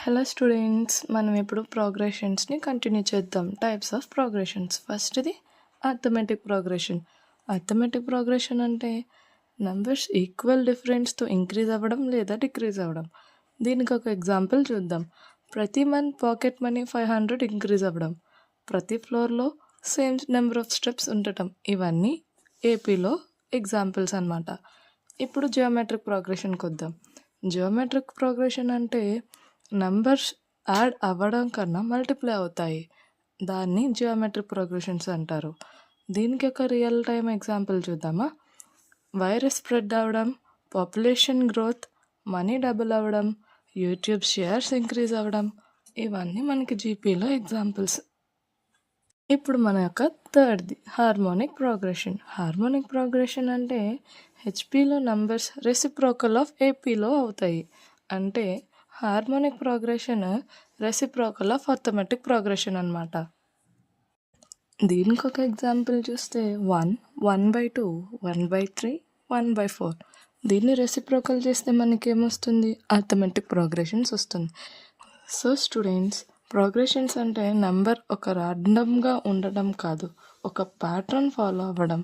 Hello students, మనం ఇప్పుడు ప్రోగ్రెషన్స్ని continue చేద్దాం. Types of progressions. ఫస్ట్ది అర్థమెటిక్ ప్రోగ్రెషన్. అర్థమెటిక్ ప్రోగ్రెషన్ అంటే నెంబర్స్ ఈక్వల్ డిఫరెన్స్తో ఇంక్రీజ్ అవ్వడం లేదా డిక్రీజ్ అవ్వడం. దీనికి ఒక ఎగ్జాంపుల్ చూద్దాం. ప్రతి మంత్ పాకెట్ మనీ 500 ఇంక్రీజ్ అవ్వడం, ప్రతి ఫ్లోర్లో సేమ్ నెంబర్ ఆఫ్ స్టెప్స్ ఉండటం, ఇవన్నీ ఏపీలో ఎగ్జాంపుల్స్ అన్నమాట. ఇప్పుడు జియోమెట్రిక్ ప్రోగ్రెషన్కి వద్దాం. జియోమెట్రిక్ ప్రోగ్రెషన్ అంటే నంబర్స్ యాడ్ అవ్వడం కన్నా మల్టిప్లై అవుతాయి. దాన్ని జియోమెట్రిక్ ప్రోగ్రెషన్స్ అంటారు. దీనికి ఒక రియల్ టైం ఎగ్జాంపుల్ చూద్దామా. వైరస్ స్ప్రెడ్ అవ్వడం, పాపులేషన్ గ్రోత్, మనీ డబుల్ అవ్వడం, యూట్యూబ్ షేర్స్ ఇంక్రీజ్ అవ్వడం, ఇవన్నీ మనకి జీపీలో ఎగ్జాంపుల్స్. ఇప్పుడు మన యొక్క థర్డ్ది హార్మోనిక్ ప్రోగ్రెషన్. హార్మోనిక్ ప్రోగ్రెషన్ అంటే హెచ్పిలో నంబర్స్ రెసిప్రోకల్ ఆఫ్ ఏపీలో అవుతాయి. అంటే harmonic progression reciprocal of arithmetic progression అన్నమాట. దీనికి ఒక ఎగ్జాంపుల్ చూస్తే 1, 1/2, 1/3, 1/4. దీన్ని రెసిప్రోకల్ చేస్తే మనకి ఏమొస్తుంది? అర్థమెటిక్ ప్రోగ్రెషన్స్ వస్తుంది. సో స్టూడెంట్స్, ప్రోగ్రెషన్స్ అంటే నెంబర్ ఒక ర్యాండమ్గా ఉండడం కాదు, ఒక ప్యాటర్న్ ఫాలో అవ్వడం.